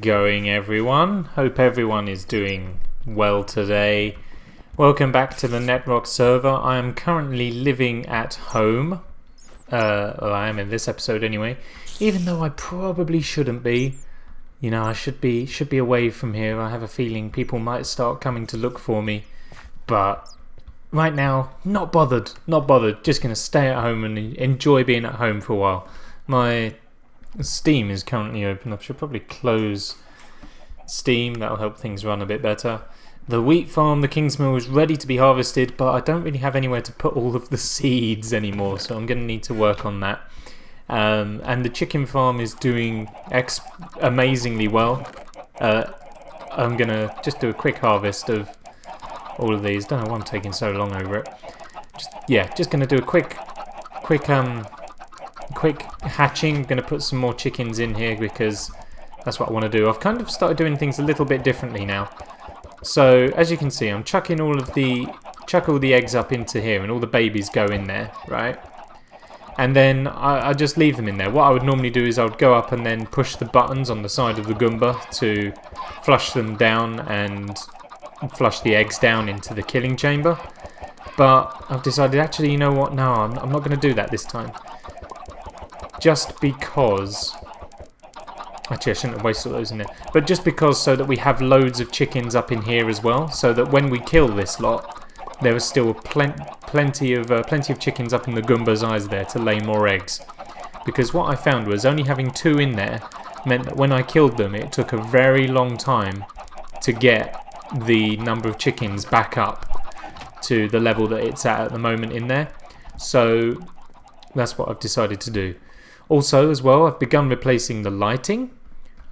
it going, everyone? Hope everyone is doing well today. Welcome back to the Netrock server. I am currently living at home. Well, I am in this episode anyway. Even though I probably shouldn't be. You know, I should be away from here. I have a feeling people might start coming to look for me. But right now, not bothered. Just going to stay at home and enjoy being at home for a while. My Steam is currently open. I should probably close Steam. That'll help things run a bit better. The wheat farm, the King's Mill, is ready to be harvested, but I don't really have anywhere to put all of the seeds anymore, so I'm going to need to work on that. And the chicken farm is doing amazingly well. I'm going to just do a quick harvest of all of these. Don't know why I'm taking so long over it. Just going to do a quick hatching. I'm going to put some more chickens in here because that's what I want to do. I've kind of started doing things a little bit differently now. So as you can see, I'm chucking all the eggs up into here, and all the babies go in there, right? And then I just leave them in there. What I would normally do is I would go up and then push the buttons on the side of the Goomba to flush them down and flush the eggs down into the killing chamber. But I've decided, actually, you know what? No, I'm not going to do that this time. Just because... Actually, I shouldn't have wasted all those in there. But just because, so that we have loads of chickens up in here as well, so that when we kill this lot, there is still plenty of chickens up in the Goomba's eyes there to lay more eggs. Because what I found was only having 2 in there meant that when I killed them, it took a very long time to get the number of chickens back up to the level that it's at the moment in there. So that's what I've decided to do. Also, as well, I've begun replacing the lighting.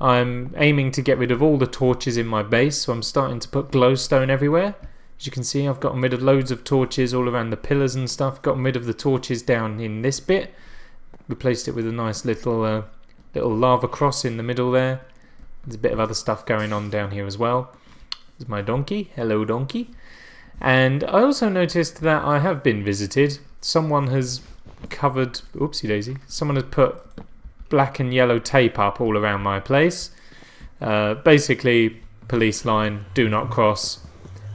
I'm aiming to get rid of all the torches in my base, so I'm starting to put glowstone everywhere. As you can see, I've gotten rid of loads of torches all around the pillars and stuff. Gotten rid of the torches down in this bit. Replaced it with a nice little lava cross in the middle there. There's a bit of other stuff going on down here as well. There's my donkey. Hello, donkey. And I also noticed that I have been visited. Someone has covered... Oopsie daisy. Someone has put black and yellow tape up all around my place. Basically, police line, do not cross.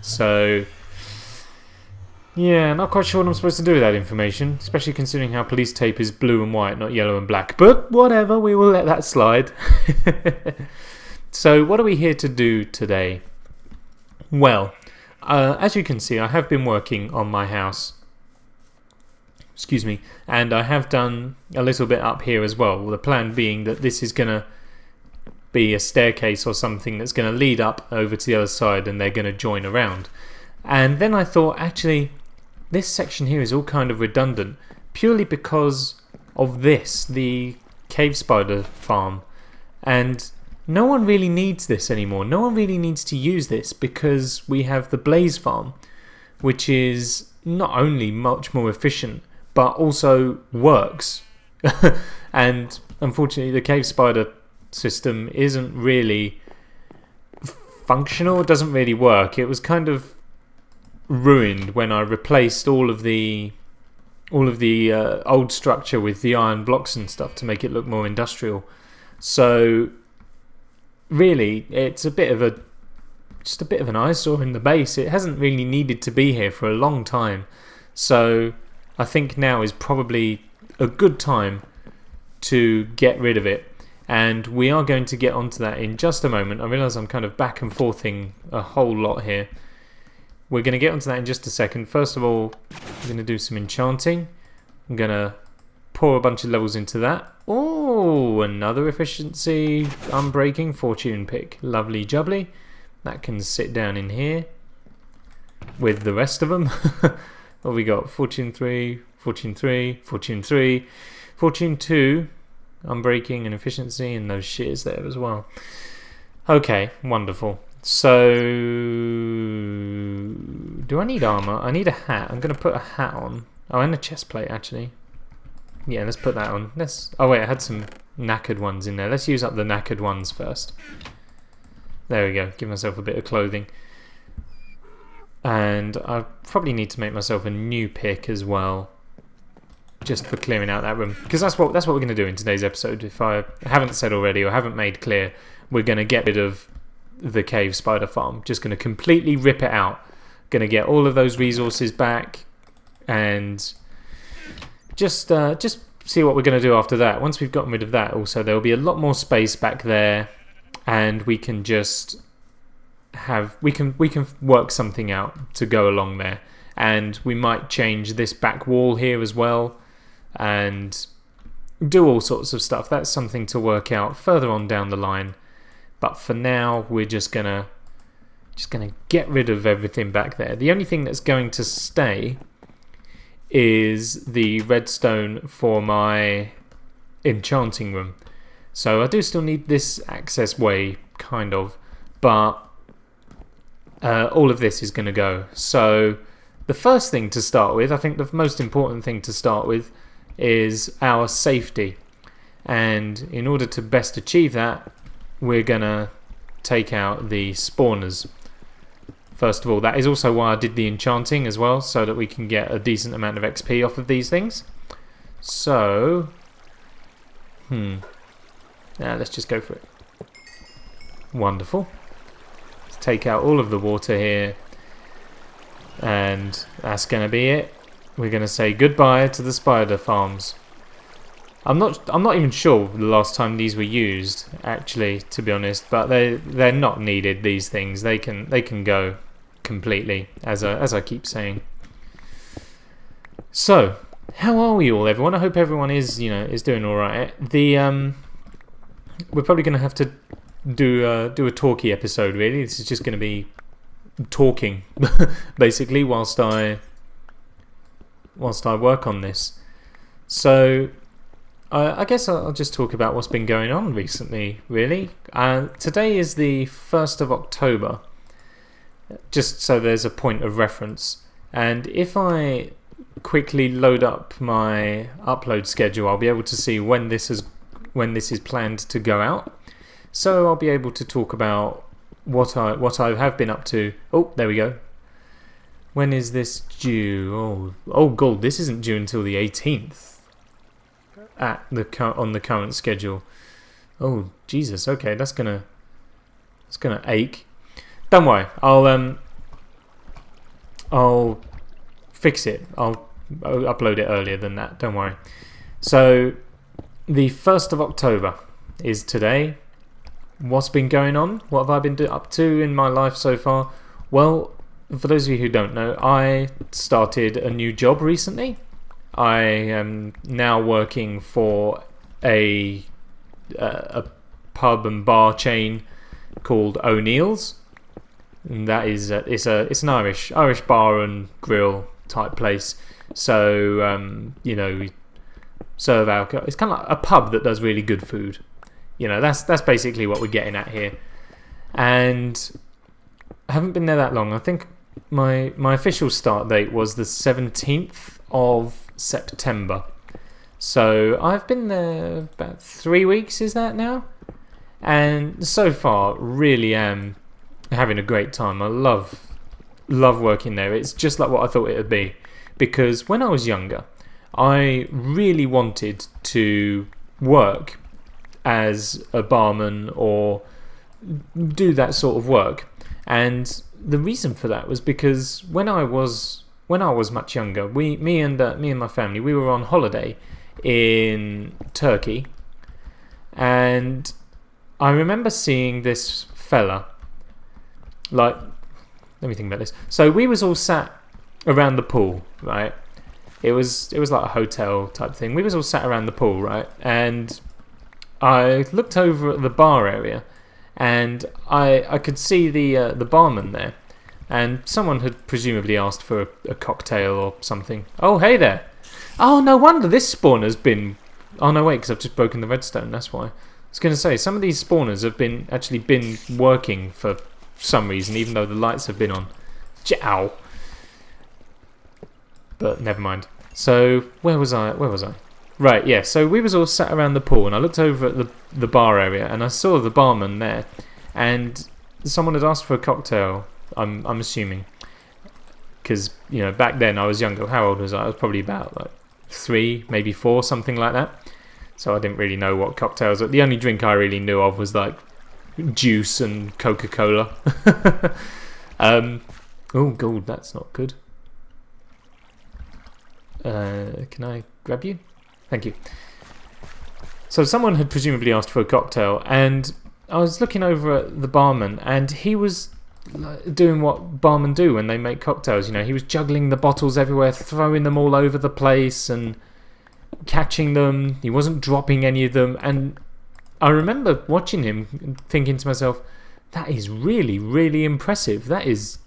So, yeah, not quite sure what I'm supposed to do with that information, especially considering how police tape is blue and white, not yellow and black. But whatever, we will let that slide. So, what are we here to do today? Well, as you can see, I have been working on my house. Excuse me, and I have done a little bit up here as well. The plan being that this is going to be a staircase or something that's going to lead up over to the other side, and they're going to join around. And then I thought, actually, this section here is all kind of redundant, purely because of this, the cave spider farm. And no one really needs this anymore. No one really needs to use this because we have the blaze farm, which is not only much more efficient, but also works. And unfortunately, the cave spider system isn't really functional. It doesn't really work. It was kind of ruined when I replaced all of the old structure with the iron blocks and stuff to make it look more industrial. So really, it's just a bit of an eyesore in the base. It hasn't really needed to be here for a long time. So I think now is probably a good time to get rid of it. And we are going to get onto that in just a moment. I realise I'm kind of back and forthing a whole lot here. We're going to get onto that in just a second. First of all, I'm going to do some enchanting. I'm going to pour a bunch of levels into that. Oh, another efficiency, unbreaking fortune pick. Lovely jubbly. That can sit down in here with the rest of them. What have we got? Fortune 3, Fortune 3, Fortune 3, Fortune 2, unbreaking and efficiency, and those shears there as well. Okay, wonderful. So, do I need armor? I need a hat. I'm going to put a hat on. Oh, and a chest plate, actually. Yeah, let's put that on. Oh wait, I had some knackered ones in there. Let's use up the knackered ones first. There we go. Give myself a bit of clothing. And I probably need to make myself a new pick as well. just for clearing out that room, because that's what we're going to do in today's episode. If I haven't said already or haven't made clear, we're going to get rid of the cave spider farm. Just going to completely rip it out. Going to get all of those resources back, and just see what we're going to do after that. Once we've gotten rid of that, also there will be a lot more space back there, and we can just we can work something out to go along there. And we might change this back wall here as well, and do all sorts of stuff. That's something to work out further on down the line. But for now, we're just gonna get rid of everything back there. The only thing that's going to stay is the redstone for my enchanting room. So I do still need this access way, kind of, but all of this is going to go. So the first thing to start with, I think the most important thing to start with, is our safety. And in order to best achieve that, we're going to take out the spawners. First of all, that is also why I did the enchanting as well, so that we can get a decent amount of XP off of these things. So, now let's just go for it. Wonderful. Let's take out all of the water here. And that's going to be it. We're going to say goodbye to the spider farms. I'm not even sure the last time these were used, actually, to be honest. But they're not needed. These things they can go completely, as I keep saying. So, how are we all, everyone? I hope everyone is doing all right. We're probably going to have to do a talky episode. Really, this is just going to be talking basically whilst I work on this. So I guess I'll just talk about what's been going on recently, really. Today is the 1st of October, just so there's a point of reference. And if I quickly load up my upload schedule, I'll be able to see when this is planned to go out. So I'll be able to talk about what I have been up to. Oh, there we go. When is this due? Oh, God, this isn't due until the 18th on the current schedule. Oh, Jesus. Okay, that's gonna ache. Don't worry. I'll fix it. I'll upload it earlier than that. Don't worry. So the 1st of October is today. What's been going on? What have I been up to in my life so far? Well, for those of you who don't know, I started a new job recently. I am now working for a pub and bar chain called O'Neill's, and that is it's an Irish bar and grill type place. So we serve alcohol. It's kind of like a pub that does really good food. That's basically what we're getting at here. And I haven't been there that long. I think my official start date was the 17th of September. So I've been there about 3 weeks, is that now? And so far, really am having a great time. I love working there. It's just like what I thought it would be. Because when I was younger, I really wanted to work as a barman or do that sort of work. And the reason for that was because when I was much younger, me and my family, we were on holiday in Turkey, and I remember seeing this fella. Let me think about this. So we was all sat around the pool, right? It was like a hotel type thing. We was all sat around the pool, right? And I looked over at the bar area, and I could see the barman there, and someone had presumably asked for a cocktail or something. Oh, hey there! Oh, no wonder this spawner's been. Oh no, wait, because I've just broken the redstone. That's why. I was going to say some of these spawners have actually been working for some reason, even though the lights have been on. Ow! But never mind. So where was I? Right, yeah, so we was all sat around the pool, and I looked over at the bar area, and I saw the barman there, and someone had asked for a cocktail, I'm assuming, because, back then I was younger. How old was I? I was probably about, 3, maybe 4, something like that. So I didn't really know what cocktails. The only drink I really knew of was like juice and Coca-Cola. Oh god, that's not good. Can I grab you? Thank you. So someone had presumably asked for a cocktail, and I was looking over at the barman, and he was doing what barmen do when they make cocktails. You know, he was juggling the bottles everywhere, throwing them all over the place and catching them. He wasn't dropping any of them, and I remember watching him and thinking to myself, that is really, really impressive. That is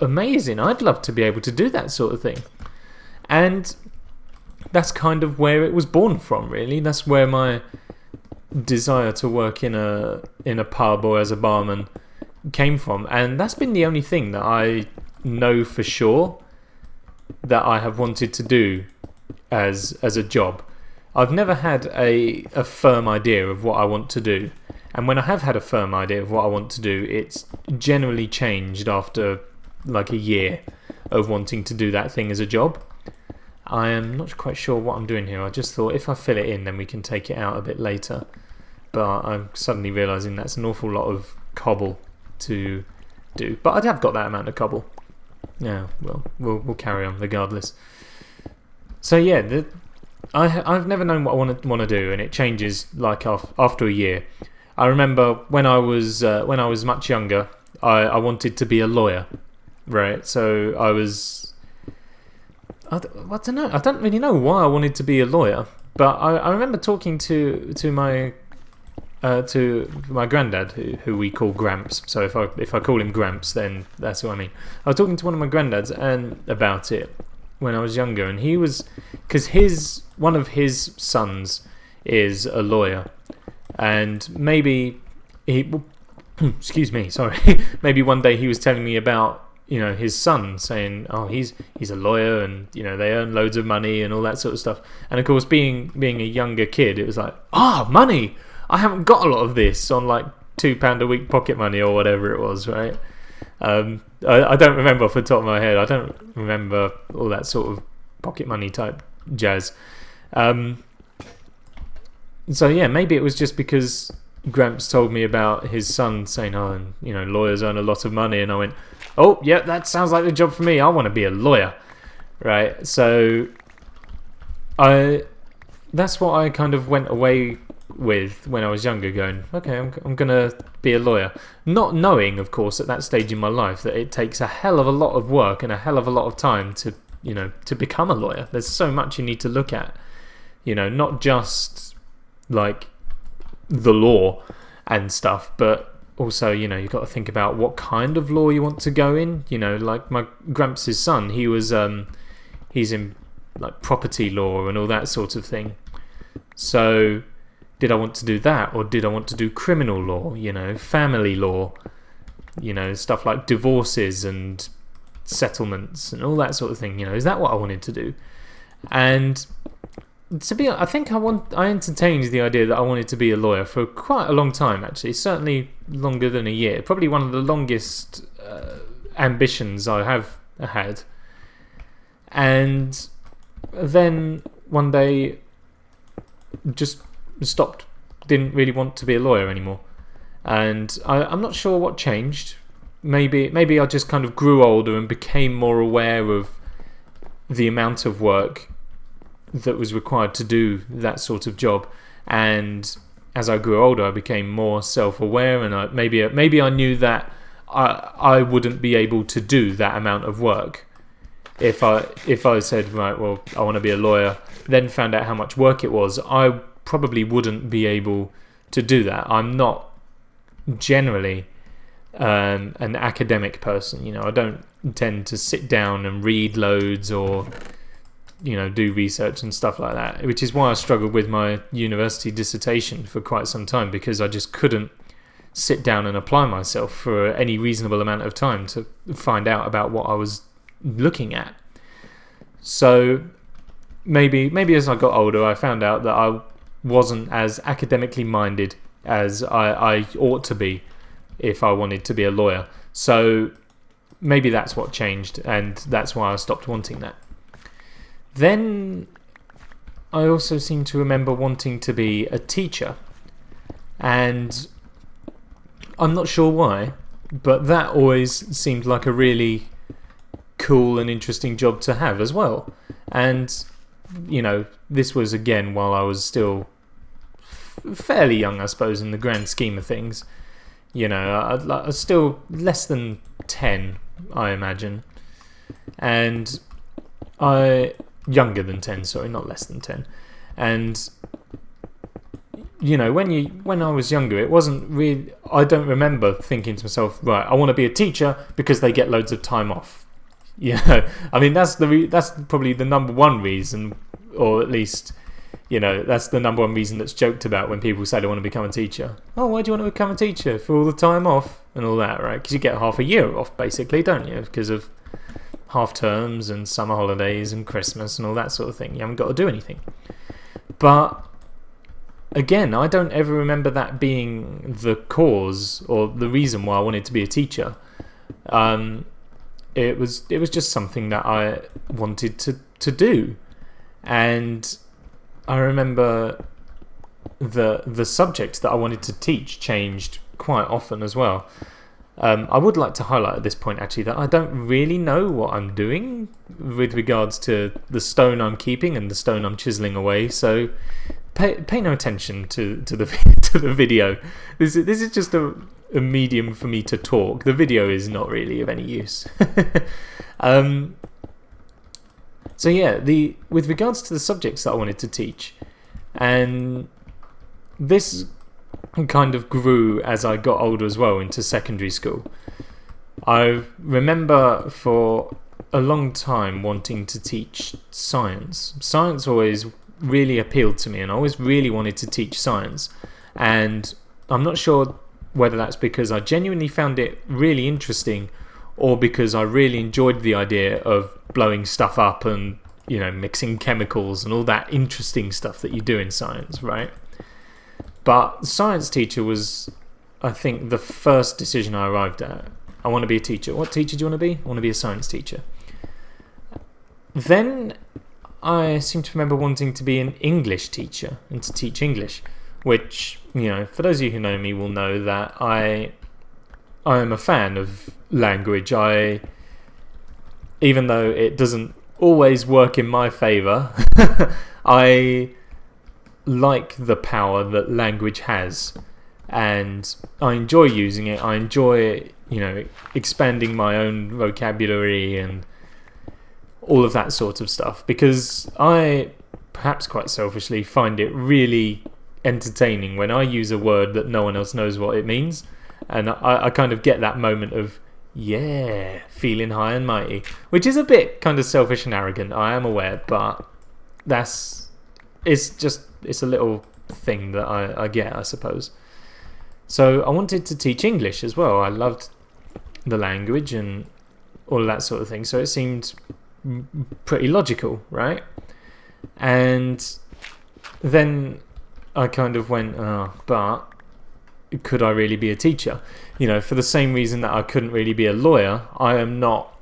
amazing. I'd love to be able to do that sort of thing. And that's kind of where it was born from, really. That's where my desire to work in a pub or as a barman came from. And that's been the only thing that I know for sure that I have wanted to do as a job. I've never had a firm idea of what I want to do. And when I have had a firm idea of what I want to do, it's generally changed after like a year of wanting to do that thing as a job. I am not quite sure what I'm doing here. I just thought if I fill it in, then we can take it out a bit later. But I'm suddenly realising that's an awful lot of cobble to do. But I have got that amount of cobble. Yeah, well, we'll carry on regardless. So yeah, I've never known what I want to do, and it changes like after a year. I remember when I was much younger, I wanted to be a lawyer, right? So I don't know. I don't really know why I wanted to be a lawyer, but I remember talking to my granddad, who we call Gramps. So if I call him Gramps, then that's what I mean. I was talking to one of my granddads about it when I was younger, and he was, because one of his sons is a lawyer, and maybe excuse me, sorry, maybe one day he was telling me about, you know, his son, saying, oh, he's a lawyer, and, you know, they earn loads of money and all that sort of stuff. And of course, being a younger kid, it was like, money, I haven't got a lot of this on like £2 a week pocket money or whatever it was, right? I don't remember off the top of my head. I don't remember all that sort of pocket money type jazz. So yeah, maybe it was just because Gramps told me about his son saying, oh, and, you know, lawyers earn a lot of money, and I went, oh yeah, that sounds like the job for me. I want to be a lawyer, right? So that's what I kind of went away with when I was younger, going, okay, I'm gonna be a lawyer, not knowing, of course, at that stage in my life that it takes a hell of a lot of work and a hell of a lot of time to become a lawyer. There's so much you need to look at, you know, not just like the law and stuff, but also, you know, you've got to think about what kind of law you want to go in. You know, like my Gramps' son, he's in like property law and all that sort of thing. So did I want to do that, or did I want to do criminal law, you know, family law, you know, stuff like divorces and settlements and all that sort of thing? You know, is that what I wanted to do? And I think I entertained the idea that I wanted to be a lawyer for quite a long time, actually. Certainly longer than a year. Probably one of the longest ambitions I have had. And then one day just stopped, didn't really want to be a lawyer anymore. And I'm not sure what changed. Maybe I just kind of grew older and became more aware of the amount of work that was required to do that sort of job. And as I grew older, I became more self-aware, and maybe I knew that I wouldn't be able to do that amount of work if I said, right, well, I want to be a lawyer, then found out how much work it was. I probably wouldn't be able to do that. I'm not generally an academic person. You know, I don't tend to sit down and read loads or, you know, do research and stuff like that, which is why I struggled with my university dissertation for quite some time, because I just couldn't sit down and apply myself for any reasonable amount of time to find out about what I was looking at. So maybe as I got older, I found out that I wasn't as academically minded as I ought to be if I wanted to be a lawyer. So maybe that's what changed, and that's why I stopped wanting that. Then I also seem to remember wanting to be a teacher, and I'm not sure why, but that always seemed like a really cool and interesting job to have as well. And this was again while I was still fairly young, I suppose, in the grand scheme of things. I was still less than 10, I imagine, and younger than 10, sorry, not less than 10. And when I was younger, it wasn't really, I don't remember thinking to myself, right, I want to be a teacher because they get loads of time off. I mean, that's probably the number one reason, or at least, that's the number one reason that's joked about when people say they want to become a teacher. Oh, why do you want to become a teacher? For all the time off and all that, right? Because you get half a year off, basically, don't you? Because of half terms and summer holidays and Christmas and all that sort of thing. You haven't got to do anything. But again, I don't ever remember that being the cause or the reason why I wanted to be a teacher. It was just something that I wanted to do. And I remember the subject that I wanted to teach changed quite often as well. I would like to highlight at this point actually that I don't really know what I'm doing with regards to the stone I'm keeping and the stone I'm chiseling away, so pay no attention to the video. This is just a medium for me to talk. The video is not really of any use. So yeah, with regards to the subjects that I wanted to teach, and this kind of grew as I got older as well into secondary school. I remember for a long time wanting to teach science. Science always really appealed to me, and I always really wanted to teach science. And I'm not sure whether that's because I genuinely found it really interesting, or because I really enjoyed the idea of blowing stuff up and mixing chemicals and all that interesting stuff that you do in science, right? But science teacher was, I think, the first decision I arrived at. I want to be a teacher. What teacher do you want to be? I want to be a science teacher. Then I seem to remember wanting to be an English teacher and to teach English, which, for those of you who know me will know that I am a fan of language. Even though it doesn't always work in my favour, I like the power that language has, and I enjoy using it. I enjoy, expanding my own vocabulary and all of that sort of stuff, because I, perhaps quite selfishly, find it really entertaining when I use a word that no one else knows what it means, and I kind of get that moment of, yeah, feeling high and mighty, which is a bit kind of selfish and arrogant, I am aware, but it's a little thing that I get, I suppose. So I wanted to teach English as well. I loved the language and all of that sort of thing, so it seemed pretty logical, right? And then I kind of went, but could I really be a teacher? For the same reason that I couldn't really be a lawyer, I am not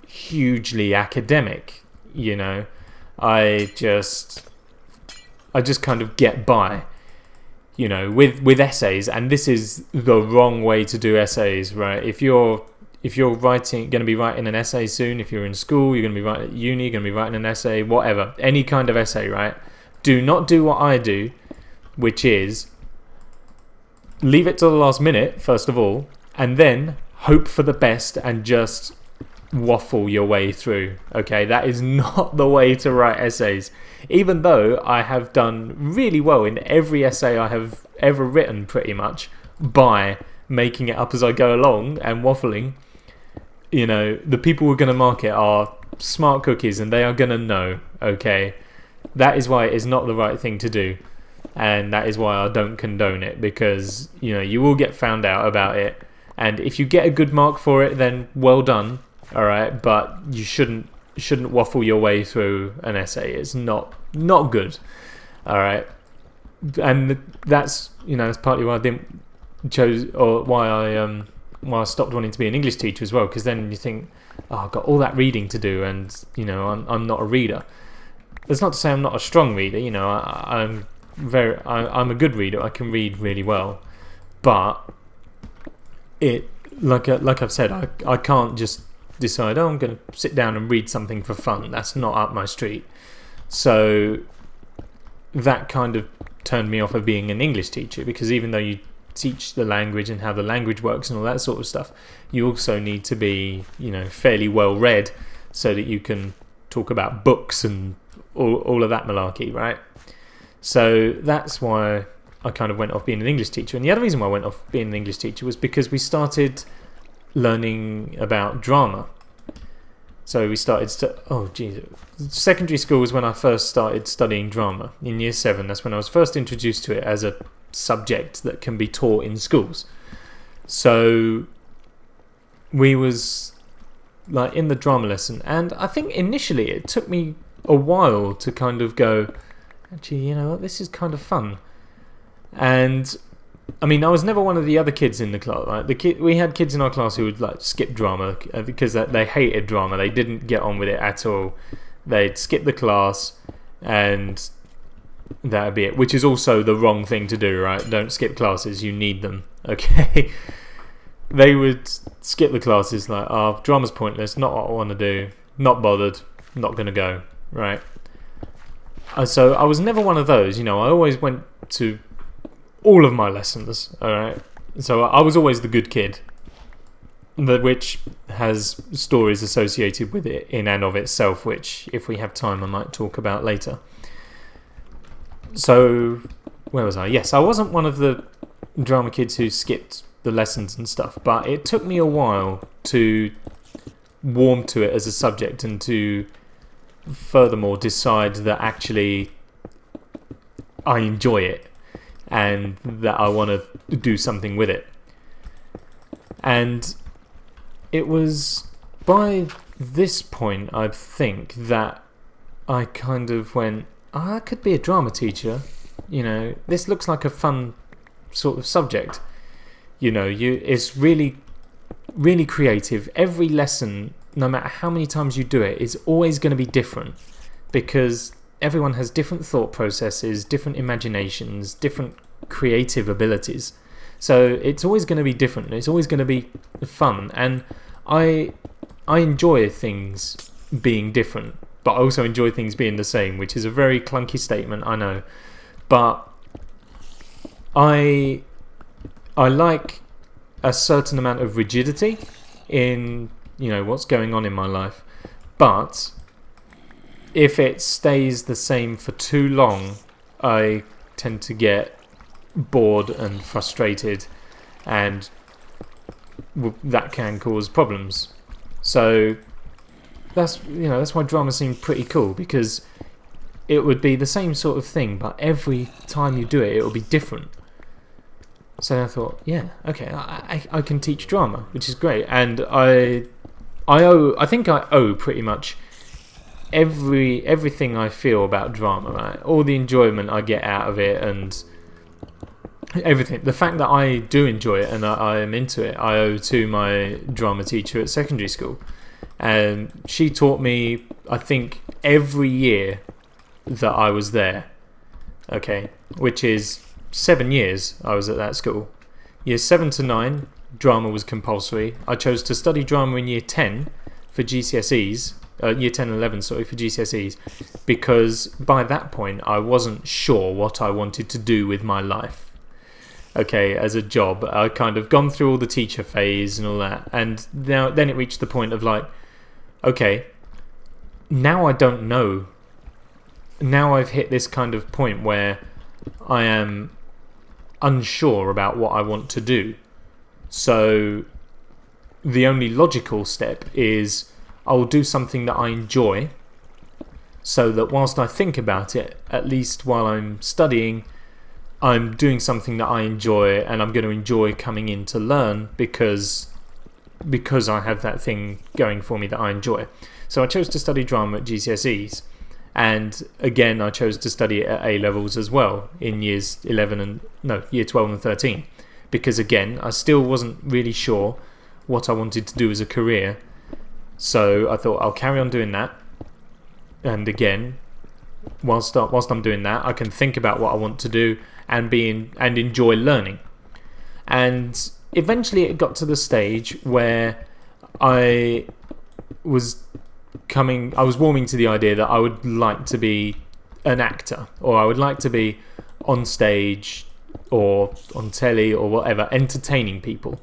hugely academic, I just kind of get by, with essays. And this is the wrong way to do essays, right? If you're going to be writing an essay soon, if you're in school, you're going to be writing at uni, you're going to be writing an essay, whatever, any kind of essay, right? Do not do what I do, which is leave it till the last minute, first of all, and then hope for the best and just waffle your way through. Okay, that is not the way to write essays. Even though I have done really well in every essay I have ever written, pretty much, by making it up as I go along and waffling, the people who are going to mark it are smart cookies, and they are going to know, okay? That is why it is not the right thing to do. And that is why I don't condone it, because you will get found out about it, and if you get a good mark for it, then well done, all right. But you shouldn't waffle your way through an essay. It's not good, all right. And that's that's partly why I didn't chose, or why I stopped wanting to be an English teacher as well, because then you think, oh, I've got all that reading to do, and I'm not a reader. That's not to say I'm not a strong reader. You know, I'm a good reader. I can read really well, but like I've said, I can't just decide, oh, I'm going to sit down and read something for fun. That's not up my street. So that kind of turned me off of being an English teacher, because even though you teach the language and how the language works and all that sort of stuff, you also need to be, you know, fairly well read so that you can talk about books and all of that malarkey, right? So that's why I kind of went off being an English teacher. And the other reason why I went off being an English teacher was because we started learning about drama. So we started secondary school was when I first started studying drama. In year 7, that's when I was first introduced to it as a subject that can be taught in schools. So we was like in the drama lesson, and I think initially it took me a while to kind of go, actually, you know what, this is kind of fun. And I mean, I was never one of the other kids in the class. Right? We had kids in our class who would like skip drama because they hated drama. They didn't get on with it at all. They'd skip the class, and that would be it. Which is also the wrong thing to do, right? Don't skip classes. You need them. Okay. They would skip the classes like, oh, drama's pointless. Not what I want to do. Not bothered. Not going to go. Right. So I was never one of those. You know, I always went to all of my lessons, alright? So I was always the good kid, which has stories associated with it in and of itself, which, if we have time, I might talk about later. So, where was I? Yes, I wasn't one of the drama kids who skipped the lessons and stuff, but it took me a while to warm to it as a subject and to furthermore decide that actually I enjoy it and that I want to do something with it. And it was by this point, I think, that I kind of went, I could be a drama teacher. You know, this looks like a fun sort of subject. You know, it's really, really creative. Every lesson, no matter how many times you do it, is always going to be different, because everyone has different thought processes, different imaginations, different creative abilities. So it's always going to be different. It's always going to be fun. And I enjoy things being different, but I also enjoy things being the same, which is a very clunky statement, I know. But I like a certain amount of rigidity in, you know, what's going on in my life. But if it stays the same for too long, I tend to get bored and frustrated, and that can cause problems. So that's why drama seemed pretty cool, because it would be the same sort of thing, but every time you do it, it will be different. So I thought, yeah, okay, I can teach drama, which is great. And I think I owe pretty much everything I feel about drama, right? All the enjoyment I get out of it and everything. The fact that I do enjoy it and I am into it, I owe to my drama teacher at secondary school. And she taught me, I think, every year that I was there. Okay, which is 7 years I was at that school. Years 7 to 9, drama was compulsory. I chose to study drama in year 10 for GCSEs. Year 10 and 11, sorry, for GCSEs, because by that point I wasn't sure what I wanted to do with my life. Okay, as a job, I kind of gone through all the teacher phase and all that, and then it reached the point of like, okay, now I don't know. Now I've hit this kind of point where I am unsure about what I want to do. So the only logical step is I'll do something that I enjoy, so that whilst I think about it, at least while I'm studying, I'm doing something that I enjoy, and I'm going to enjoy coming in to learn because I have that thing going for me that I enjoy. So I chose to study drama at GCSEs, and again I chose to study it at A levels as well in year 12 and 13, because again I still wasn't really sure what I wanted to do as a career. So I thought I'll carry on doing that, and again whilst I'm doing that, I can think about what I want to do and enjoy learning. And eventually it got to the stage where I was warming to the idea that I would like to be an actor, or I would like to be on stage or on telly or whatever, entertaining people.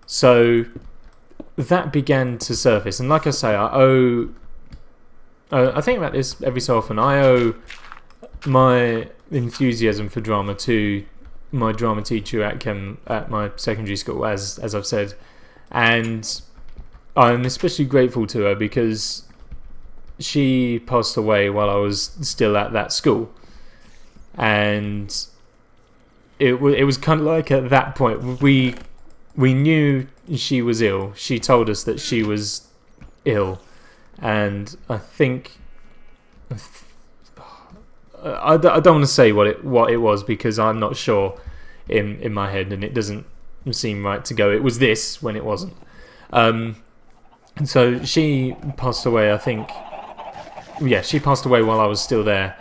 So that began to surface, and like I say, I think about this every so often. I owe my enthusiasm for drama to my drama teacher at my secondary school, as I've said, and I'm especially grateful to her because she passed away while I was still at that school, and it was kind of like at that point we knew she was ill. She told us that she was ill, and I think I don't want to say what it was because I'm not sure in my head, and it doesn't seem right to go it was this when it wasn't. And so she passed away, I think. Yeah, she passed away while I was still there,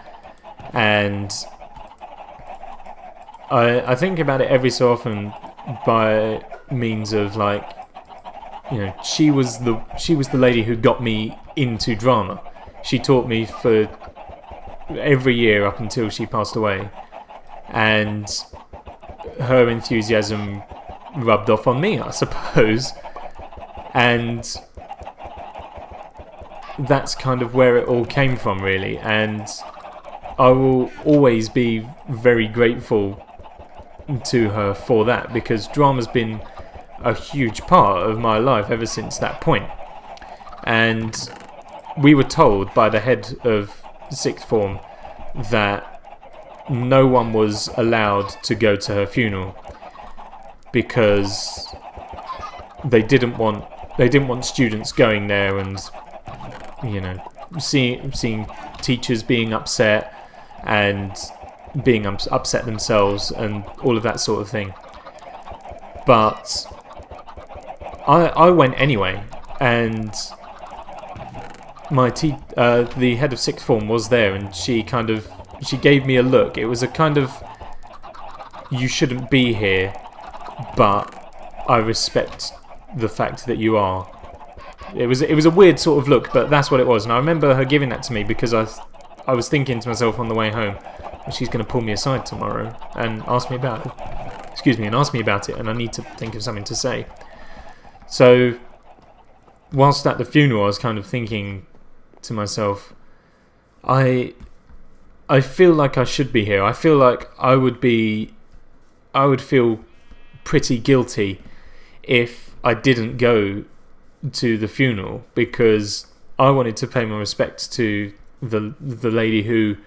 and I think about it every so often by means of, like, you know, she was the lady who got me into drama. She taught me for every year up until she passed away, and her enthusiasm rubbed off on me, I suppose, and that's kind of where it all came from, really. And I will always be very grateful to her for that, because drama's been a huge part of my life ever since that point. And we were told by the head of sixth form that no one was allowed to go to her funeral because they didn't want students going there and, you know, seeing teachers being upset and being upset themselves and all of that sort of thing. But I went anyway, and the head of sixth form was there, and she gave me a look. It was a kind of, you shouldn't be here, but I respect the fact that you are. It was a weird sort of look, but that's what it was. And I remember her giving that to me because I was thinking to myself on the way home, she's going to pull me aside tomorrow and ask me about it, and I need to think of something to say. So whilst at the funeral, I was kind of thinking to myself, I feel like I should be here. I feel like I would feel pretty guilty if I didn't go to the funeral, because I wanted to pay my respects to the lady who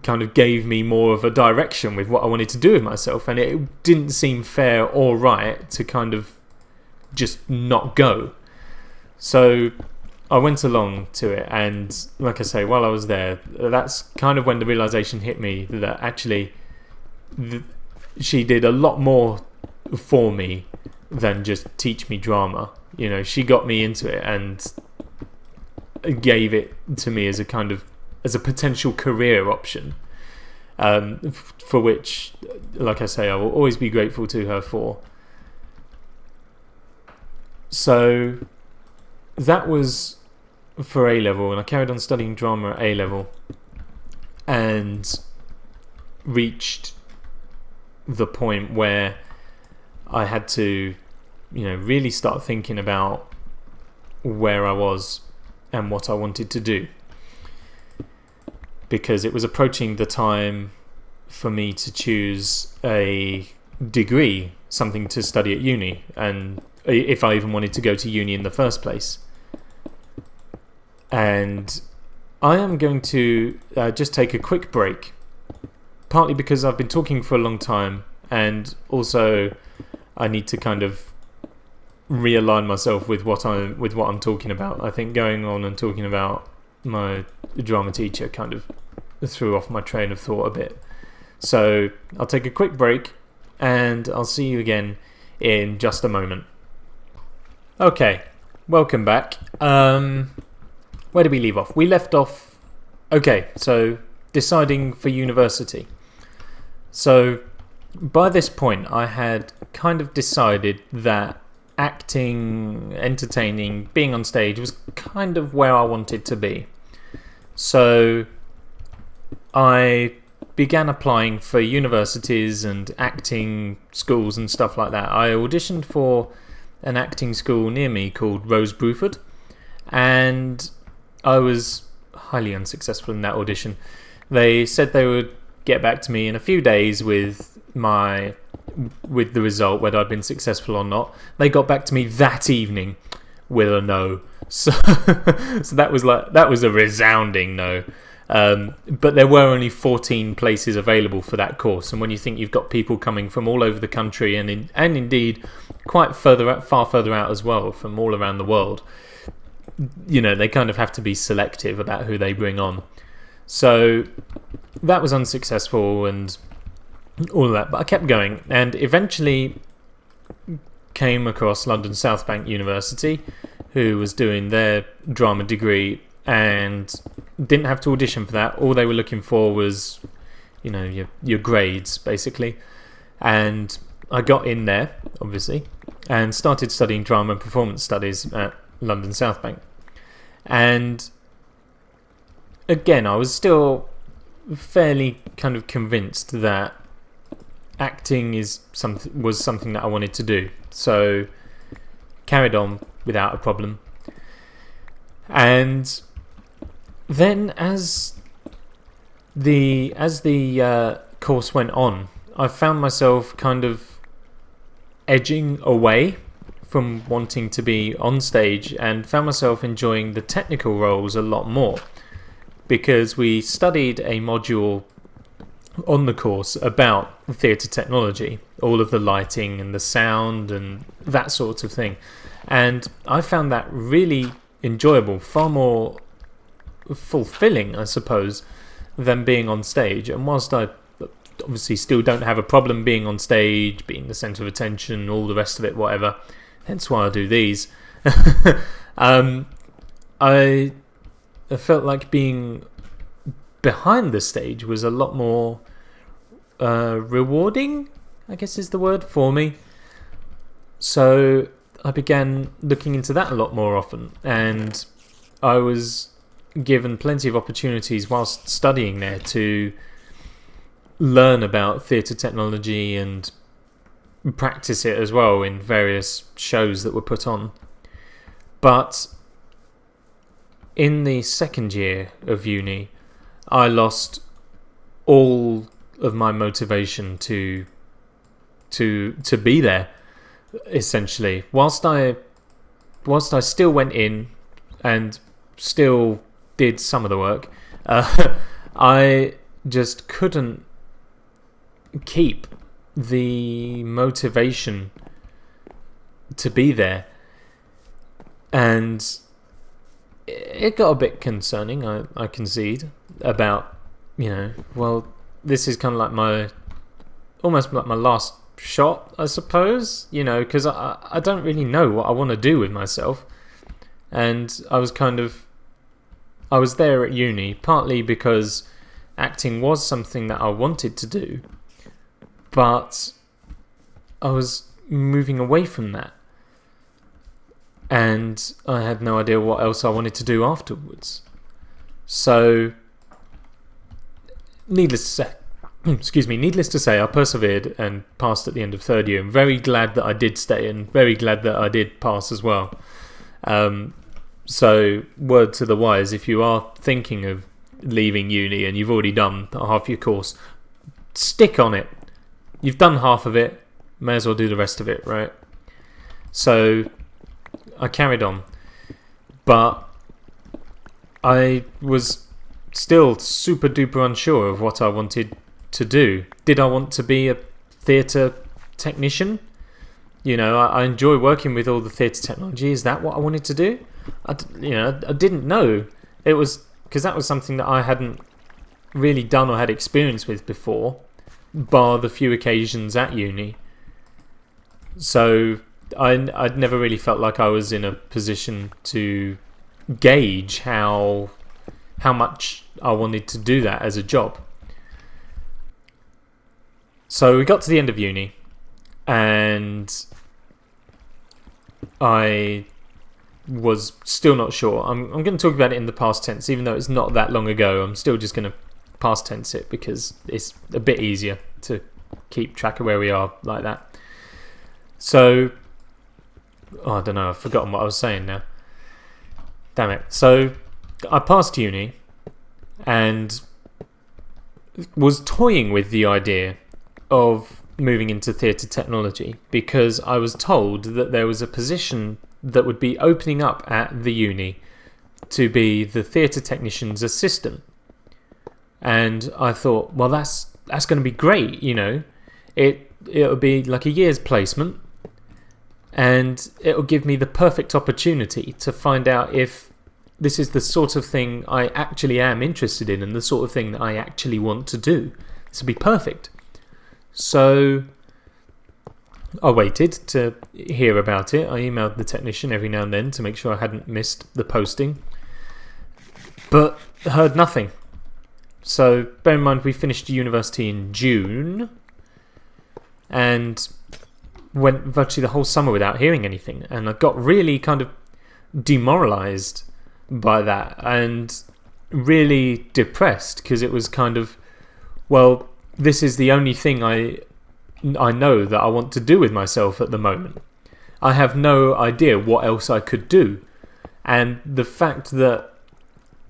kind of gave me more of a direction with what I wanted to do with myself, and it didn't seem fair or right to kind of just not go. So I went along to it, and like I say, while I was there, that's kind of when the realization hit me that actually she did a lot more for me than just teach me drama. You know, she got me into it and gave it to me as a potential career option, for which, like I say, I will always be grateful to her for. So that was for A-level, and I carried on studying drama at A-level and reached the point where I had to, you know, really start thinking about where I was and what I wanted to do, because it was approaching the time for me to choose a degree, something to study at uni, and if I even wanted to go to uni in the first place. And I am going to just take a quick break, partly because I've been talking for a long time, and also I need to kind of realign myself with what I'm talking about. I think going on and talking about my drama teacher kind of threw off my train of thought a bit. So I'll take a quick break, and I'll see you again in just a moment. Okay, welcome back. where did we leave off? We left off, okay, so deciding for university. So by this point, I had kind of decided that acting, entertaining, being on stage was kind of where I wanted to be. So I began applying for universities and acting schools and stuff like that. I auditioned for an acting school near me called Rose Bruford, and I was highly unsuccessful in that audition. They said they would get back to me in a few days with the result, whether I'd been successful or not. They got back to me that evening with a no. So that was a resounding no. But there were only 14 places available for that course, and when you think you've got people coming from all over the country and indeed quite far further out as well, from all around the world, they kind of have to be selective about who they bring on. So that was unsuccessful and all of that, but I kept going and eventually came across London South Bank University, who was doing their drama degree, and didn't have to audition for that. All they were looking for was your grades, basically. And I got in there, obviously, and started studying drama and performance studies at London South Bank. And again, I was still fairly kind of convinced that acting was something that I wanted to do. So carried on without a problem. And then as the course went on, I found myself kind of edging away from wanting to be on stage, and found myself enjoying the technical roles a lot more, because we studied a module on the course about theatre technology, all of the lighting and the sound and that sort of thing, and I found that really enjoyable, far more fulfilling, I suppose, than being on stage. And whilst I obviously still don't have a problem being on stage, being the centre of attention, all the rest of it, whatever, hence why I do these, I felt like being behind the stage was a lot more rewarding, I guess is the word, for me. So I began looking into that a lot more often, and I was given plenty of opportunities whilst studying there to learn about theatre technology and practice it as well in various shows that were put on. But in the second year of uni, I lost all of my motivation to be there, essentially. Whilst I still went in and still did some of the work, I just couldn't keep the motivation to be there, and it got a bit concerning, I concede, about, well, this is kind of like almost like my last shot, I suppose, because I don't really know what I want to do with myself. And I was there at uni, partly because acting was something that I wanted to do, but I was moving away from that, and I had no idea what else I wanted to do afterwards. So needless to say, I persevered and passed at the end of third year. I'm very glad that I did stay, and very glad that I did pass as well. So word to the wise, if you are thinking of leaving uni and you've already done half your course, stick on it. You've done half of it, may as well do the rest of it, right? So I carried on, but I was still super duper unsure of what I wanted to do. Did I want to be a theatre technician? I enjoy working with all the theatre technology. Is that what I wanted to do? I didn't know. It was because that was something that I hadn't really done or had experience with before, bar the few occasions at uni. So I'd never really felt like I was in a position to gauge how much I wanted to do that as a job. So we got to the end of uni, and I was still not sure. I'm going to talk about it in the past tense, even though it's not that long ago. I'm still just going to past tense it because it's a bit easier to keep track of where we are like that. So, I don't know, I've forgotten what I was saying now. Damn it. So, I passed uni and was toying with the idea of moving into theatre technology because I was told that there was a position that would be opening up at the uni to be the theatre technician's assistant. And I thought, well, that's going to be great, you know. It'll be like a year's placement, and it'll give me the perfect opportunity to find out if this is the sort of thing I actually am interested in and the sort of thing that I actually want to do. This would be perfect. So I waited to hear about it. I emailed the technician every now and then to make sure I hadn't missed the posting, but heard nothing. So bear in mind we finished university in June and went virtually the whole summer without hearing anything, and I got really kind of demoralised by that and really depressed because it was kind of, well, this is the only thing I know that I want to do with myself at the moment. I have no idea what else I could do, and the fact that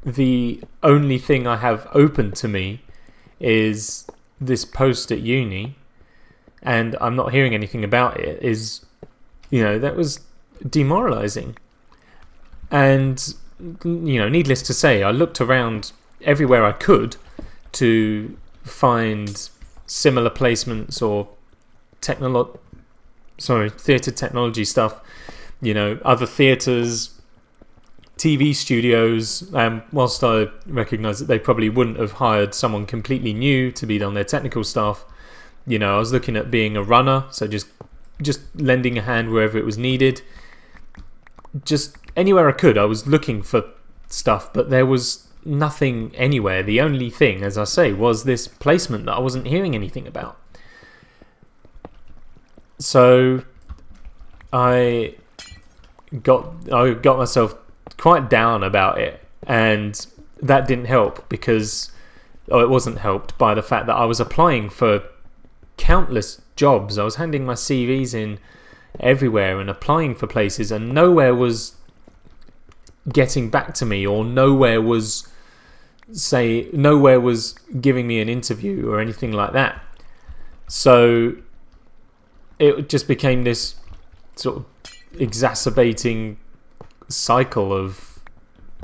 the only thing I have open to me is this post at uni and I'm not hearing anything about it is, you know, that was demoralising. And, you know, needless to say, I looked around everywhere I could to find similar placements or theatre technology stuff, you know, other theatres, TV studios, whilst I recognise that they probably wouldn't have hired someone completely new to be on their technical staff, you know, I was looking at being a runner, so just lending a hand wherever it was needed. Just anywhere I could, I was looking for stuff, but there was nothing anywhere. The only thing, as I say, was this placement that I wasn't hearing anything about. So I got myself quite down about it, and that didn't help because it wasn't helped by the fact that I was applying for countless jobs. I was handing my CVs in everywhere and applying for places, and nowhere was getting back to me, or nowhere was giving me an interview or anything like that. So it just became this sort of exacerbating cycle of,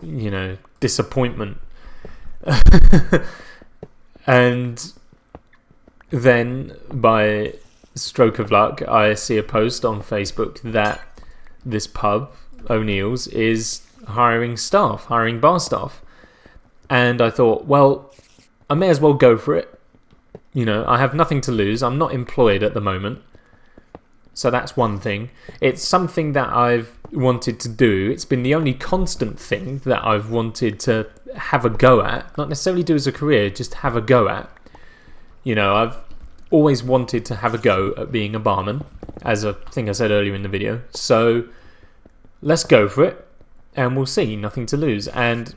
you know, disappointment. And then by stroke of luck I see a post on Facebook that this pub, O'Neill's, is hiring bar staff, and I thought, well, I may as well go for it. You know, I have nothing to lose. I'm not employed at the moment. So that's one thing. It's something that I've wanted to do. It's been the only constant thing that I've wanted to have a go at. Not necessarily do as a career, just have a go at. You know, I've always wanted to have a go at being a barman, as I think I said earlier in the video. So let's go for it, and we'll see. Nothing to lose. And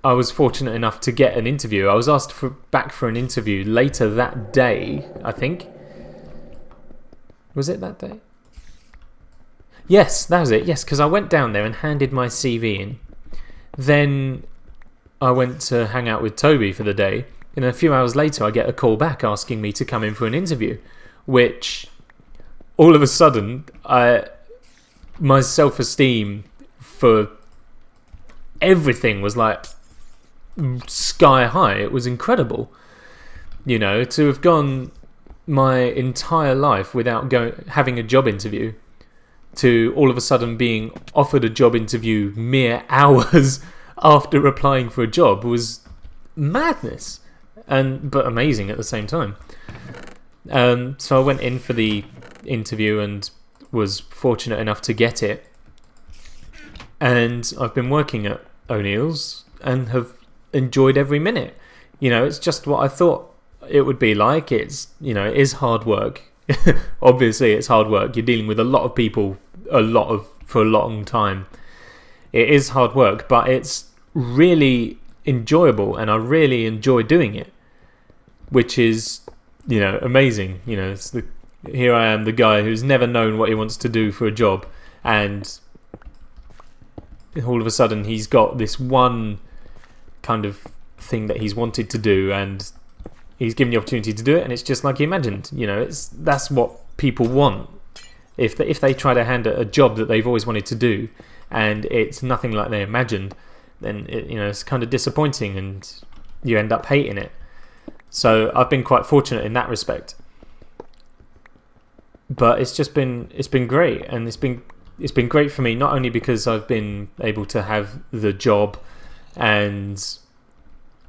I was fortunate enough to get an interview. I was asked back for an interview later that day, I think. Was it that day? Yes, that was it. Yes, because I went down there and handed my CV in. Then I went to hang out with Toby for the day. And a few hours later, I get a call back asking me to come in for an interview, which all of a sudden, my self-esteem for everything was like sky high. It was incredible. You know, to have gone my entire life without having a job interview to all of a sudden being offered a job interview mere hours after applying for a job was madness, but amazing at the same time. So I went in for the interview and was fortunate enough to get it, And I've been working at O'Neill's and have enjoyed every minute. It's just what I thought it would be like. It is hard work. Obviously, it's hard work. You're dealing with a lot of people for a long time. It is hard work, but it's really enjoyable, and I really enjoy doing it, which is, amazing. Here I am, the guy who's never known what he wants to do for a job, and all of a sudden he's got this one kind of thing that he's wanted to do, and he's given the opportunity to do it, and it's just like he imagined. That's what people want. If they try to hand a job that they've always wanted to do, and it's nothing like they imagined, then it's kind of disappointing, and you end up hating it. So I've been quite fortunate in that respect. But it's been great, and it's been great for me, not only because I've been able to have the job and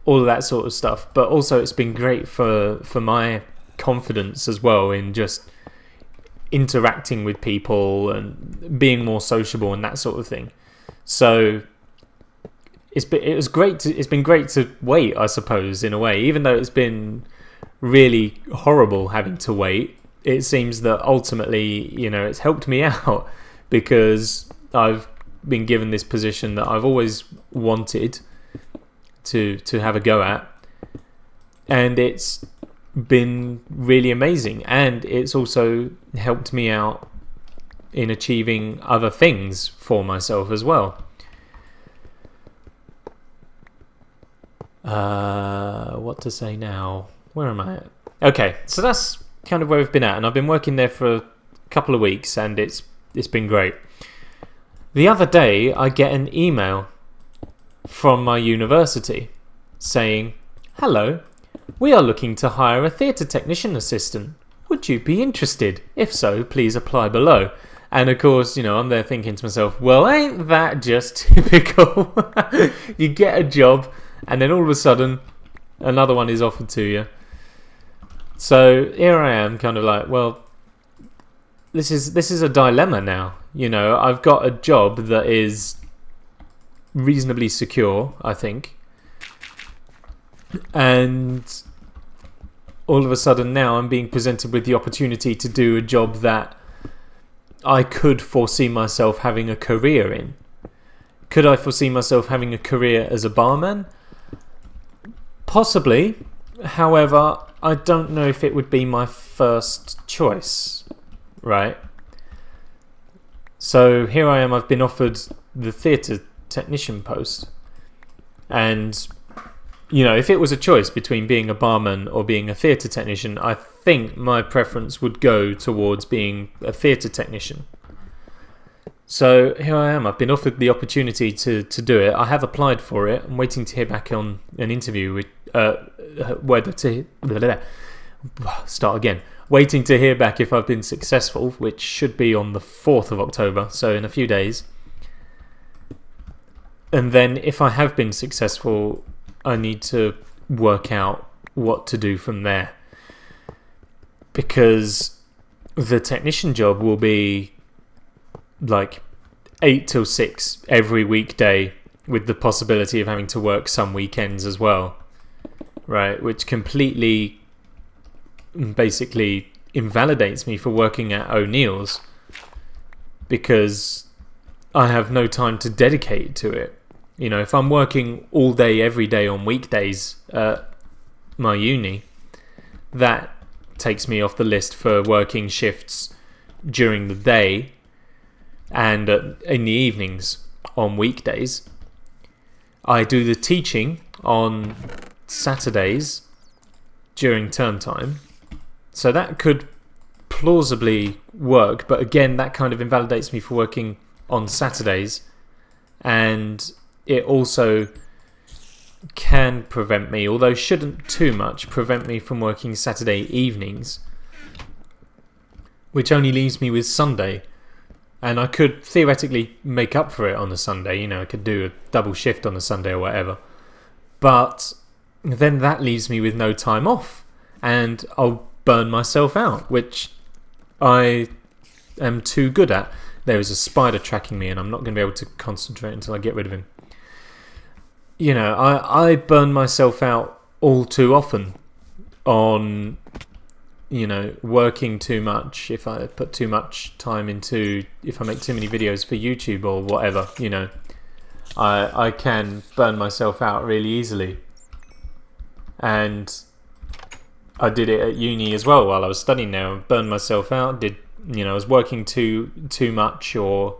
all of that sort of stuff, but also it's been great for my confidence as well, in just interacting with people and being more sociable and that sort of thing. So it's been great to wait, I suppose, in a way. Even though it's been really horrible having to wait, it seems that ultimately, it's helped me out, because I've been given this position that I've always wanted to have a go at, and it's been really amazing, and it's also helped me out in achieving other things for myself as well. What to say now? Where am I at? Okay, so that's kind of where we've been at, and I've been working there for a couple of weeks, and it's been great. The other day I get an email from my university saying, "Hello, we are looking to hire a theatre technician assistant. Would you be interested? If so, please apply below." And of course, I'm there thinking to myself, well, ain't that just typical? You get a job, and then all of a sudden another one is offered to you. So here I am, kind of like, well, this is a dilemma now. I've got a job that is reasonably secure, I think, and all of a sudden now I'm being presented with the opportunity to do a job that I could foresee myself having a career in. Could I foresee myself having a career as a barman? Possibly. However, I don't know if it would be my first choice, right? So here I am, I've been offered the theatre technician post, and if it was a choice between being a barman or being a theatre technician, I think my preference would go towards being a theatre technician. So here I am, I've been offered the opportunity to do it. I have applied for it. I'm waiting to hear back on an interview with waiting to hear back if I've been successful, which should be on the 4th of October, so in a few days. And then if I have been successful, I need to work out what to do from there, because the technician job will be like 8 till 6 every weekday, with the possibility of having to work some weekends as well, right? Which completely basically invalidates me for working at O'Neill's, because I have no time to dedicate to it. If I'm working all day every day on weekdays at my uni, that takes me off the list for working shifts during the day and in the evenings on weekdays. I do the teaching on Saturdays during term time, so that could plausibly work, but again, that kind of invalidates me for working on Saturdays, and it also can prevent me, although shouldn't too much, prevent me from working Saturday evenings, which only leaves me with Sunday. And I could theoretically make up for it on a Sunday, I could do a double shift on a Sunday or whatever. But then that leaves me with no time off, and I'll burn myself out, which I am too good at. there is a spider tracking me and I'm not going to be able to concentrate until I get rid of him. You know, I burn myself out all too often on, you know, working too much. If I put too much time into, if I make too many videos for YouTube or whatever, you know, I can burn myself out really easily. And I did it at uni as well while I was studying there. I burned myself out, I was working too much or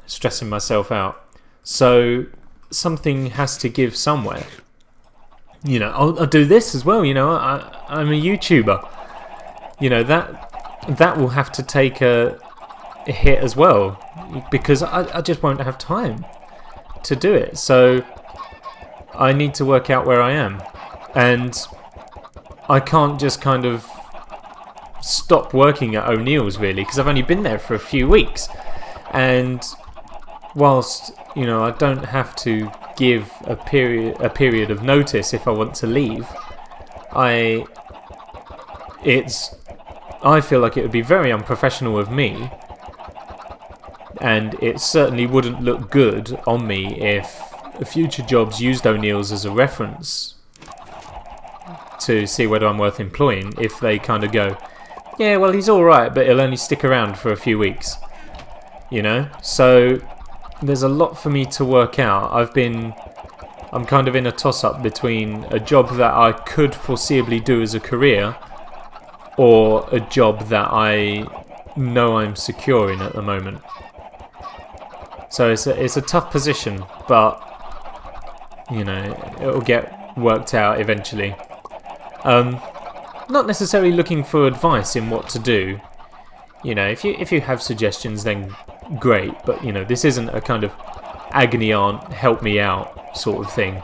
stressing myself out. So something has to give somewhere. You know, I'll do this as well. You know, I'm a YouTuber. You know, that will have to take a hit as well, because I just won't have time to do it. So I need to work out where I am, and I can't just kind of stop working at O'Neill's really, because I've only been there for a few weeks, and whilst, you know, I don't have to give a period of notice if I want to leave, I feel like it would be very unprofessional of me, and it certainly wouldn't look good on me if future jobs used O'Neill's as a reference to see whether I'm worth employing, if they kind of go, yeah, well, he's alright, but he'll only stick around for a few weeks, you know? So there's a lot for me to work out. I'm kind of in a toss-up between a job that I could foreseeably do as a career or a job that I know I'm secure in at the moment. So it's a tough position, but, you know, it'll get worked out eventually. Not necessarily looking for advice in what to do. You know, if you have suggestions, then great. But, you know, this isn't a kind of agony aunt, help me out sort of thing.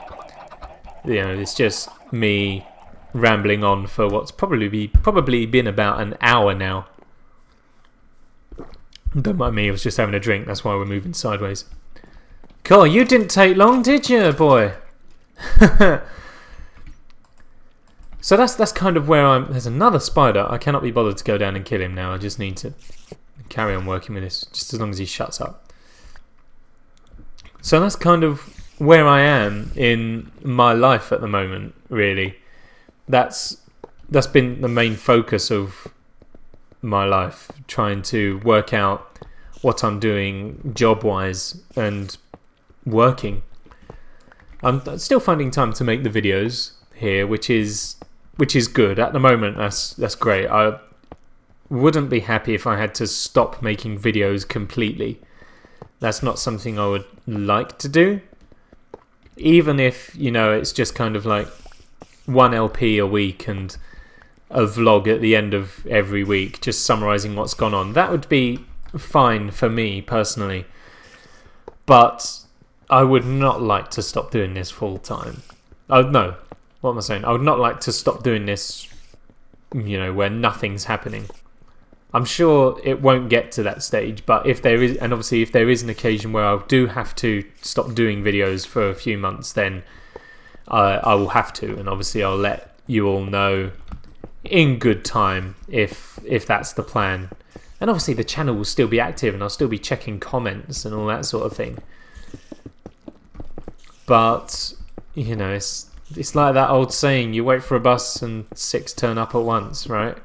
You know, it's just me rambling on for what's probably been about an hour now. Don't mind me, I was just having a drink. That's why we're moving sideways. Cool, you didn't take long, did you, boy? So that's kind of where I'm. There's another spider. I cannot be bothered to go down and kill him now. I just need to carry on working with this, just as long as he shuts up. So that's kind of where I am in my life at the moment, really. That's been the main focus of my life, trying to work out what I'm doing job-wise and working. I'm still finding time to make the videos here, which is good at the moment. That's great. I wouldn't be happy if I had to stop making videos completely. That's not something I would like to do, even if, you know, it's just kind of like one LP a week and a vlog at the end of every week just summarizing what's gone on. That would be fine for me personally, but I would not like to stop doing this full time. Oh no, what am I saying? I would not like to stop doing this, you know, where nothing's happening. I'm sure it won't get to that stage, but if there is, and obviously if there is an occasion where I do have to stop doing videos for a few months, then I will have to, and obviously I'll let you all know in good time if that's the plan. And obviously the channel will still be active and I'll still be checking comments and all that sort of thing. But, you know, it's like that old saying, you wait for a bus and 6 turn up at once, right?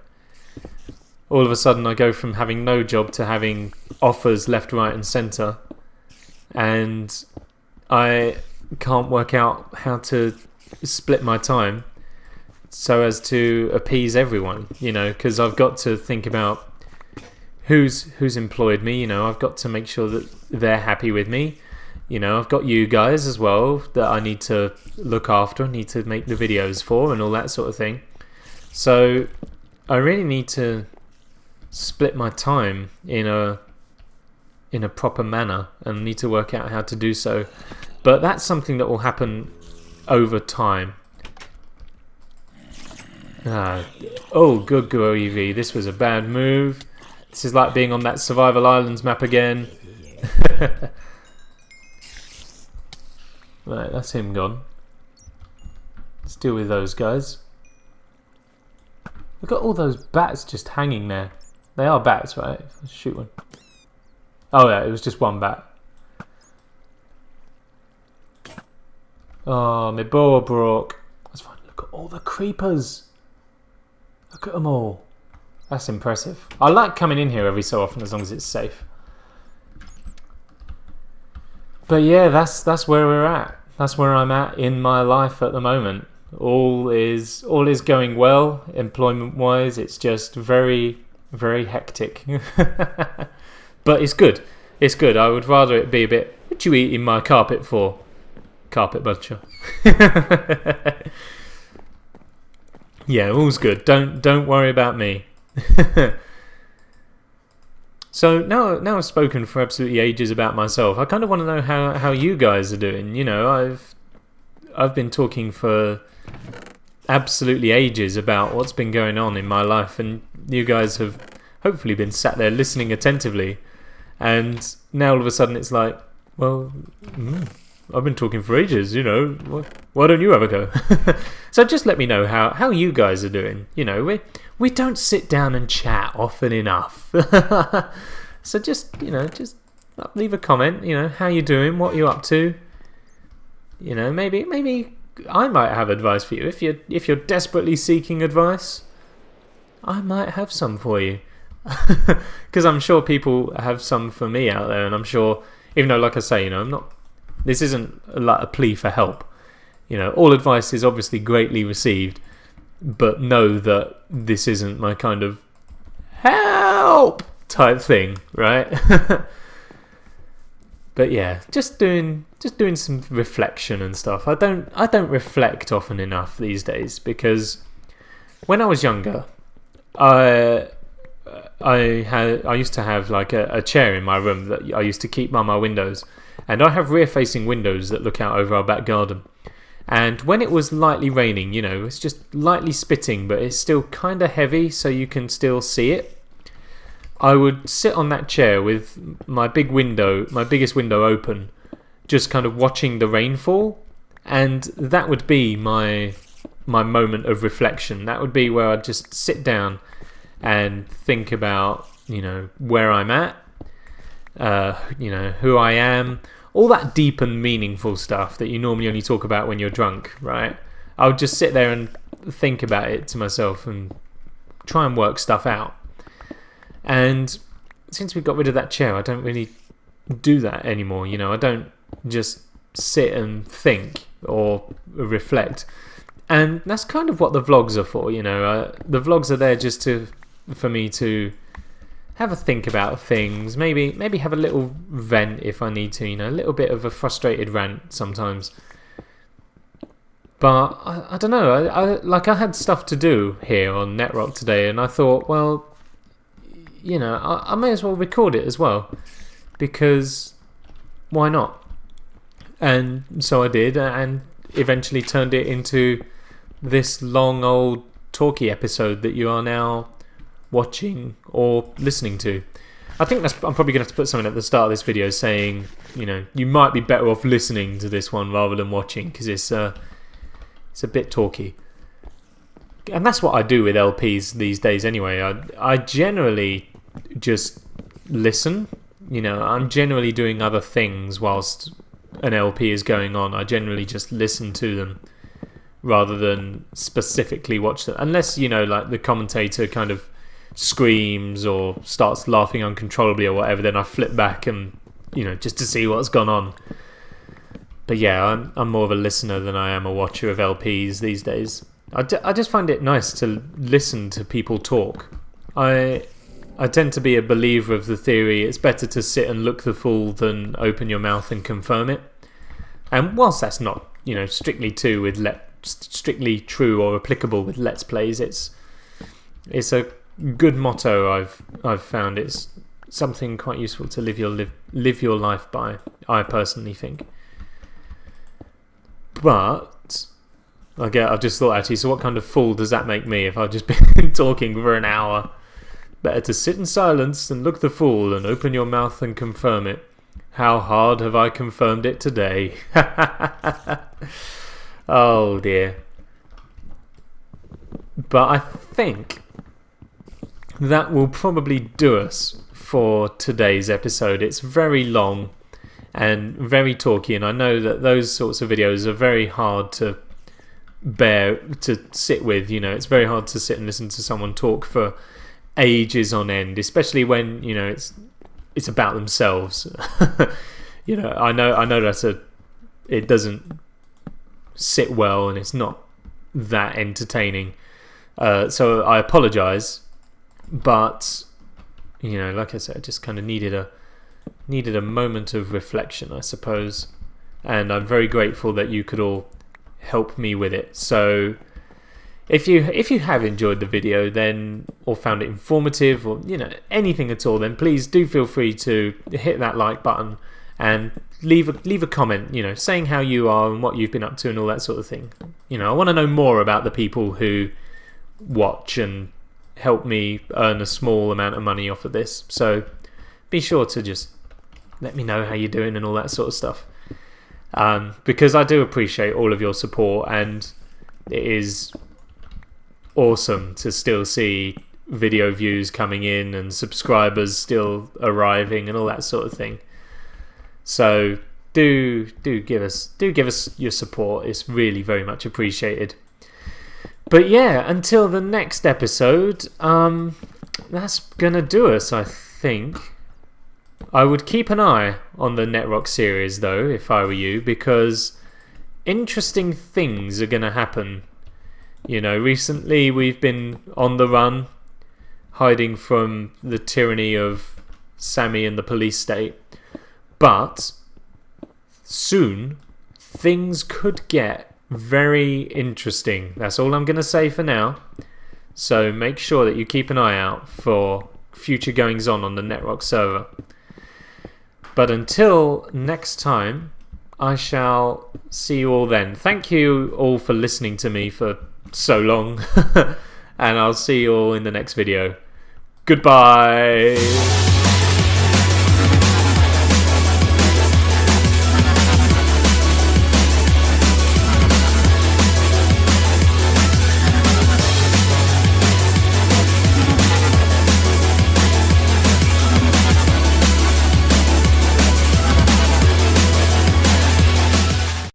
All of a sudden I go from having no job to having offers left, right and centre, and I can't work out how to split my time so as to appease everyone, you know, because I've got to think about who's employed me. You know, I've got to make sure that they're happy with me. You know, I've got you guys as well that I need to look after, I need to make the videos for and all that sort of thing. So I really need to split my time in a proper manner and need to work out how to do so. But that's something that will happen over time. Oh, good girl, Evie. This was a bad move. This is like being on that Survival Islands map again. Right, that's him gone. Let's deal with those guys. Look at all those bats just hanging there. They are bats, right? Let's shoot one. Oh yeah, it was just one bat. Oh, my boa broke. That's fine. Look at all the creepers. Look at them all. That's impressive. I like coming in here every so often as long as it's safe. But yeah, that's where we're at. That's where I'm at in my life at the moment. All is going well employment-wise. It's just very, very hectic. But it's good. It's good. I would rather it be a bit... What you eating my carpet for? Carpet butcher. Yeah, all's good. Don't worry about me. So now I've spoken for absolutely ages about myself. I kind of want to know how you guys are doing. You know, I've been talking for absolutely ages about what's been going on in my life, and you guys have hopefully been sat there listening attentively. And now all of a sudden it's like, well, I've been talking for ages, you know, why don't you have a go? So just let me know how you guys are doing. You know, we don't sit down and chat often enough. So just leave a comment, you know, how you doing, what you up to. You know, maybe I might have advice for you. If you're desperately seeking advice, I might have some for you. Because I'm sure people have some for me out there, and I'm sure, even though, like I say, you know, this isn't like a plea for help. You know, all advice is obviously greatly received, but know that this isn't my kind of help type thing, right? But yeah, just doing some reflection and stuff. I don't reflect often enough these days, because when I was younger, I used to have like a chair in my room that I used to keep by my windows, and I have rear-facing windows that look out over our back garden. And when it was lightly raining, you know, it's just lightly spitting, but it's still kind of heavy, so you can still see it. I would sit on that chair with my biggest window open, just kind of watching the rainfall, and that would be my moment of reflection. That would be where I'd just sit down and think about, you know, where I'm at, you know, who I am, all that deep and meaningful stuff that you normally only talk about when you're drunk, right? I would just sit there and think about it to myself and try and work stuff out. And since we got rid of that chair, I don't really do that anymore. You know, I don't just sit and think or reflect. And that's kind of what the vlogs are for, you know. The vlogs are there just for me to have a think about things, maybe have a little vent if I need to, you know, a little bit of a frustrated rant sometimes. But I don't know, I had stuff to do here on Netrock today, and I thought, well, you know, I may as well record it as well, because why not? And so I did, and eventually turned it into this long old talky episode that you are now watching or listening to. I think I'm probably going to have to put something at the start of this video saying, you know, you might be better off listening to this one rather than watching, because it's a bit talky. And that's what I do with LPs these days anyway. I generally just listen. You know, I'm generally doing other things whilst an LP is going on. I generally just listen to them rather than specifically watch them. Unless, you know, like the commentator kind of screams or starts laughing uncontrollably or whatever, then I flip back and, you know, just to see what's gone on. But yeah, I'm more of a listener than I am a watcher of LPs these days. I just find it nice to listen to people talk. I tend to be a believer of the theory, it's better to sit and look the fool than open your mouth and confirm it. And whilst that's not, you know, strictly true or applicable with Let's Plays, it's a good motto I've found. It's something quite useful to live your life by, I personally think. But I've just thought, actually, so what kind of fool does that make me if I've just been talking for an hour? Better to sit in silence and look the fool and open your mouth and confirm it. How hard have I confirmed it today? Oh dear. But I think that will probably do us for today's episode. It's very long and very talky, and I know that those sorts of videos are very hard to to sit with. It's very hard to sit and listen to someone talk for ages on end, especially when it's about themselves. I know it doesn't sit well, and it's not that entertaining. So I apologize, but like I said, I just kind of needed a moment of reflection, I suppose, and I'm very grateful that you could all help me with it. So if you have enjoyed the video then, or found it informative, or anything at all, then please do feel free to hit that like button and leave a comment, saying how you are and what you've been up to and all that sort of thing. I want to know more about the people who watch and help me earn a small amount of money off of this. So be sure to just let me know how you're doing and all that sort of stuff, because I do appreciate all of your support, and it is awesome to still see video views coming in and subscribers still arriving and all that sort of thing. So do give us your support. It's really very much appreciated. But yeah, until the next episode, that's gonna do us, I think. I would keep an eye on the Netrock series though, if I were you, because interesting things are gonna happen. Recently we've been on the run, hiding from the tyranny of Sammy and the police state. But soon things could get very interesting. That's all I'm going to say for now. So make sure that you keep an eye out for future goings on the Netrock server. But until next time, I shall see you all then. Thank you all for listening to me for so long. And I'll see you all in the next video. Goodbye.